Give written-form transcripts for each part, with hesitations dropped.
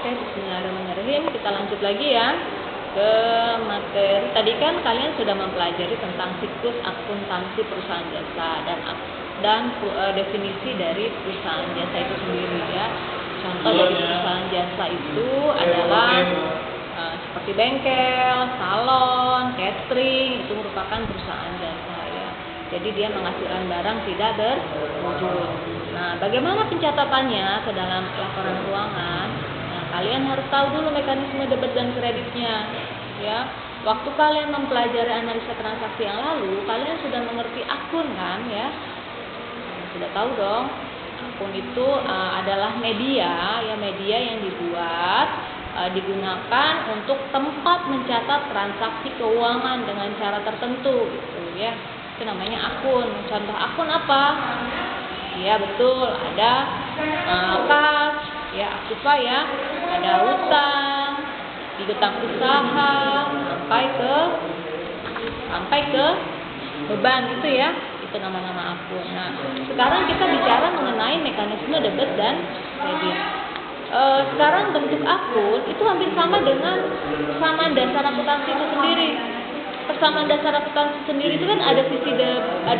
Oke, bismillahirrahmanirrahim. Kita lanjut lagi ya ke materi. Tadi kan kalian sudah mempelajari tentang siklus akuntansi perusahaan jasa dan definisi dari perusahaan jasa itu sendiri ya. Contoh dari perusahaan jasa itu adalah seperti bengkel, salon, catering, itu merupakan perusahaan jasa ya. Jadi dia menghasilkan barang tidak berwujud. Nah, bagaimana pencatatannya ke dalam laporan keuangan? Nah, kalian harus tahu dulu mekanisme debit dan kreditnya ya. Waktu kalian mempelajari analisa transaksi yang lalu, kalian sudah mengerti akun kan ya? Sudah tahu dong. Akun itu adalah media yang dibuat digunakan untuk tempat mencatat transaksi keuangan dengan cara tertentu gitu ya. Itu namanya akun. Contoh akun apa? Ya betul, ada kas, ya aktiva ya, ada utang, piutang usaha, sampai ke beban itu ya. Itu nama-nama akun. Nah, sekarang kita bicara mengenai mekanisme debit dan kredit. Sekarang bentuk akun itu hampir sama dengan persamaan dasar akuntansi itu sendiri. Persamaan dasar akuntansi sendiri itu kan ada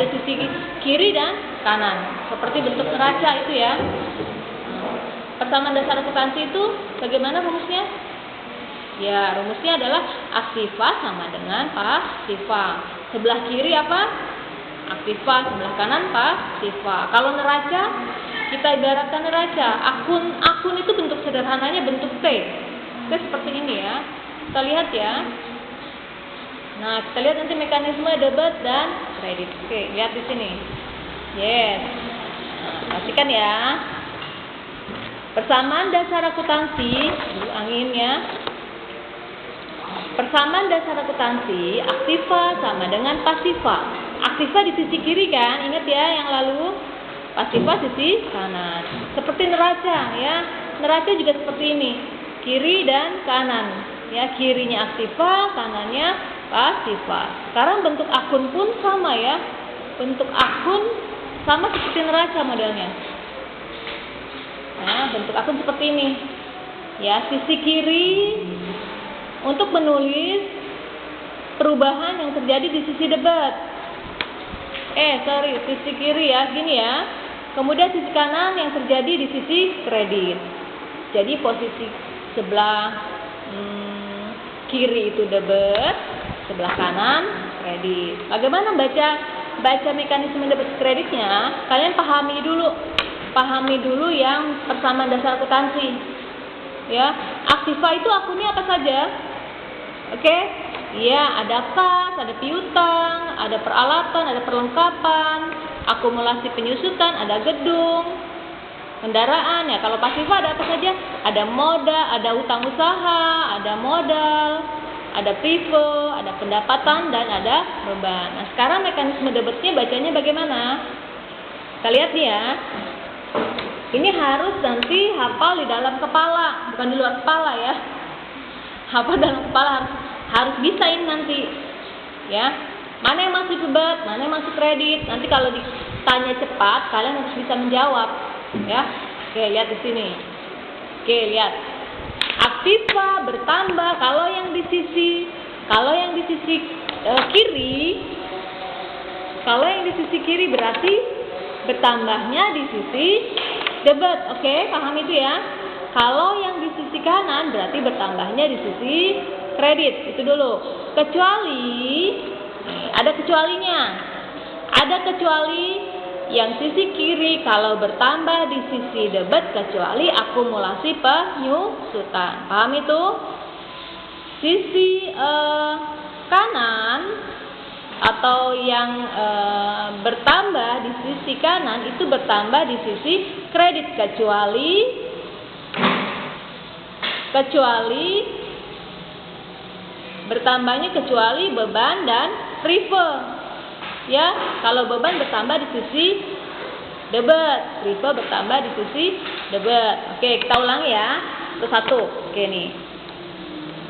sisi kiri dan kanan, seperti bentuk neraca itu ya. Persamaan dasar akuntansi itu bagaimana rumusnya? Ya, rumusnya adalah aktiva sama dengan pasiva. Sebelah kiri apa? Aktiva, sebelah kanan pasiva. Kalau neraca, kita ibaratkan neraca. Akun itu bentuk sederhananya bentuk T. T seperti ini ya. Kita lihat ya. Nah, kita lihat nanti mekanisme debit dan kredit. Oke, lihat di sini. Yes. Nah, perhatikan ya. Persamaan dasar akuntansi, anginnya. Persamaan dasar akuntansi, aktiva sama dengan pasiva. Aktiva di sisi kiri kan, ingat ya yang lalu. Pasiva sisi kanan. Seperti neraca ya. Neraca juga seperti ini, kiri dan kanan. Ya, kirinya aktiva, kanannya pasiva. Sekarang bentuk akun pun sama ya. Bentuk akun sama seperti neraca modelnya. Nah, bentuk akun seperti ini. Ya, sisi kiri untuk menulis perubahan yang terjadi di sisi debit. Sisi kiri ya, gini ya. Kemudian sisi kanan yang terjadi di sisi kredit. Jadi posisi sebelah kiri itu debit, sebelah kanan kredit. Bagaimana baca mekanisme debit kreditnya? Kalian pahami dulu yang persamaan dasar akuntansi. Ya, aktiva itu akunnya apa saja? Oke? Ya, ada kas, ada piutang, ada peralatan, ada perlengkapan, akumulasi penyusutan, ada gedung, kendaraan. Ya, kalau pasiva ada apa saja? Ada modal, ada utang usaha, ada modal, ada prive, ada pendapatan, dan ada beban. Nah, sekarang mekanisme debitnya bacanya bagaimana? Kita lihat nih ya. Ini harus nanti hafal di dalam kepala, bukan di luar kepala ya. Hafal dalam kepala harus bisa ini nanti. Ya. Mana yang masuk debit, mana yang masuk kredit. Nanti kalau ditanya cepat, kalian harus bisa menjawab, ya. Oke, lihat di sini. Oke, lihat. Aktiva bertambah kalau yang di sisi kiri berarti bertambahnya di sisi debit. Oke, paham itu ya. Kalau yang di sisi kanan berarti bertambahnya di sisi kredit. Itu dulu. Ada kecualinya. Ada kecuali yang sisi kiri kalau bertambah di sisi debit kecuali akumulasi penyusutan. Paham itu? Sisi kanan atau yang bertambah di sisi kanan itu bertambah di sisi kredit kecuali bertambahnya kecuali beban dan prive. Ya, kalau beban bertambah di sisi debit, prive bertambah di sisi debit. Oke, kita ulang ya. Satu-satu. Oke nih.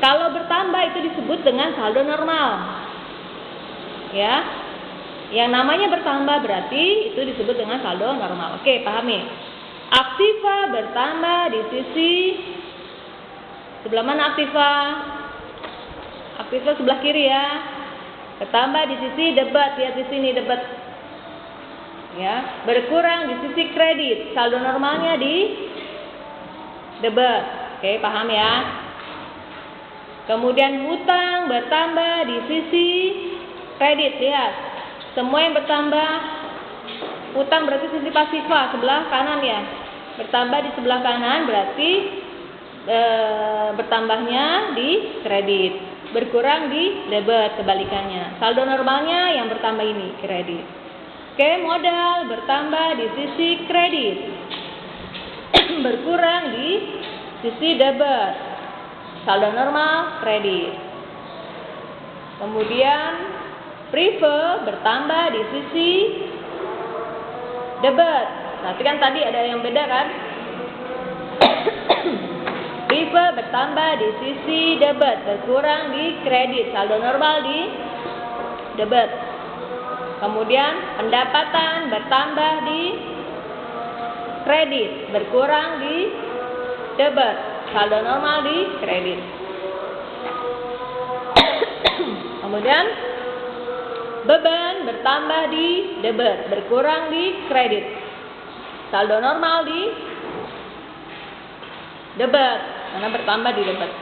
Kalau bertambah itu disebut dengan saldo normal. Ya. Yang namanya bertambah berarti itu disebut dengan saldo normal. Oke, pahami. Aktiva bertambah di sisi Sebelah mana aktiva? Aktiva sebelah kiri ya. Bertambah di sisi debit, lihat di sini debit. Ya, berkurang di sisi kredit. Saldo normalnya di debit. Oke, paham ya? Kemudian hutang bertambah di sisi kredit, lihat. Semua yang bertambah hutang berarti sisi pasifa sebelah kanan ya. Bertambah di sebelah kanan berarti bertambahnya di kredit. Berkurang di debit kebalikannya. Saldo normalnya yang bertambah ini kredit. Oke, modal bertambah di sisi kredit. Berkurang di sisi debit. Saldo normal kredit. Kemudian prive bertambah di sisi debit. Berarti kan tadi ada yang beda kan? Prive bertambah di sisi debit, berkurang di kredit. Saldo normal di debit. Kemudian pendapatan bertambah di kredit, berkurang di debit. Saldo normal di kredit. Kemudian beban bertambah di debit, berkurang di kredit. Saldo normal di debit, karena bertambah di debit.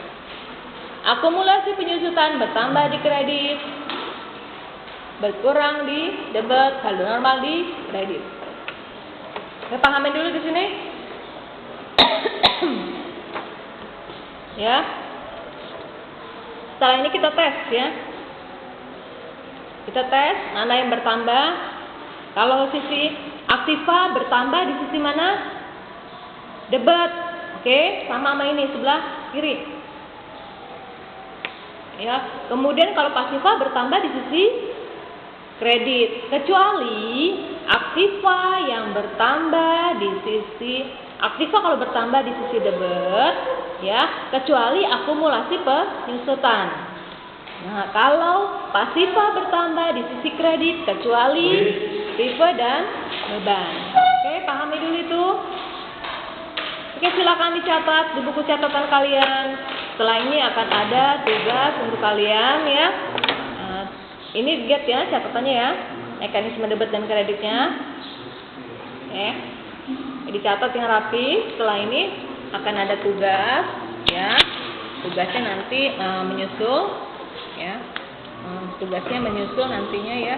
Akumulasi penyusutan bertambah di kredit, berkurang di debit, saldo normal di kredit. Saya pahamin dulu di sini. Ya. Setelah ini kita tes ya. Kita tes mana yang bertambah. Kalau sisi aktiva bertambah di sisi mana? Debit. Oke, sama ini sebelah kiri. Ya. Kemudian kalau pasiva bertambah di sisi kredit, kecuali aktiva yang bertambah di sisi aktiva kalau bertambah di sisi debit, ya, kecuali akumulasi penyusutan. Nah, kalau pasiva bertambah di sisi kredit, kecuali prive dan beban. Oke, pahami dulu itu. Oke, silakan dicatat di buku catatan kalian. Setelah ini akan ada tugas untuk kalian ya. Ini lihat ya catatannya ya, mekanisme debit dan kreditnya. Oke, dicatat yang rapi. Setelah ini akan ada tugas ya. Tugasnya nanti menyusul ya. Tugasnya menyusul nantinya ya.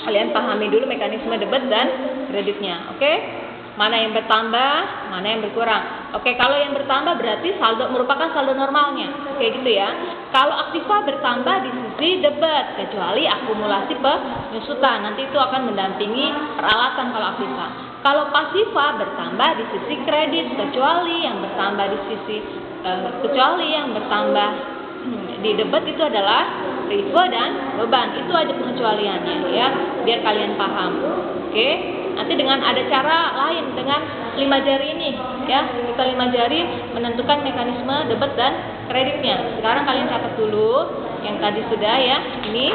Kalian pahami dulu mekanisme debit dan kreditnya. Oke? Mana yang bertambah, mana yang berkurang. Oke, kalau yang bertambah berarti saldo merupakan saldo normalnya. Kayak gitu ya. Kalau aktiva bertambah di sisi debit, kecuali akumulasi penyusutan. Nanti itu akan mendampingi peralatan kalau aktiva. Kalau pasiva bertambah di sisi kredit, kecuali yang bertambah di sisi di debit itu adalah prive dan beban. Itu aja pengecualiannya ya, biar kalian paham. Oke? Nanti dengan ada cara lain dengan 5 jari ini ya. Kita 5 jari menentukan mekanisme debit dan kreditnya. Sekarang kalian catat dulu yang tadi sudah ya. Ini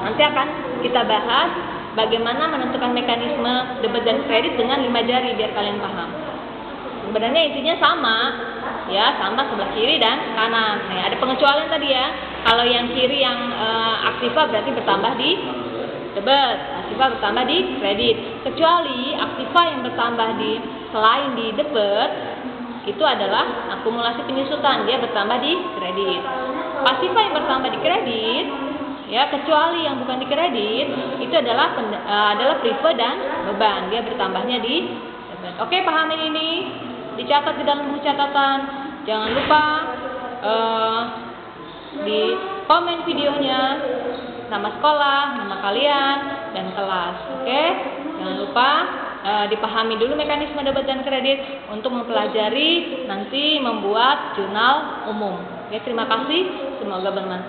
nanti akan kita bahas bagaimana menentukan mekanisme debit dan kredit dengan 5 jari biar kalian paham. Sebenarnya intinya sama ya, sama sebelah kiri dan kanan. Nah, ada pengecualian tadi ya. Kalau yang kiri yang aktiva berarti bertambah di debit, aktiva bertambah di kredit. Kecuali aktiva yang bertambah di selain di debit itu adalah akumulasi penyusutan, dia bertambah di kredit. Pasiva yang bertambah di kredit ya, kecuali yang bukan di kredit itu adalah prive dan beban, dia bertambahnya di debit. Oke, pahamin ini, dicatat di dalam buku catatan. Jangan lupa di komen videonya, nama sekolah, nama kalian, dan kelas. Oke, jangan lupa dipahami dulu mekanisme debit dan kredit untuk mempelajari nanti membuat jurnal umum. Oke, terima kasih, semoga bermanfaat.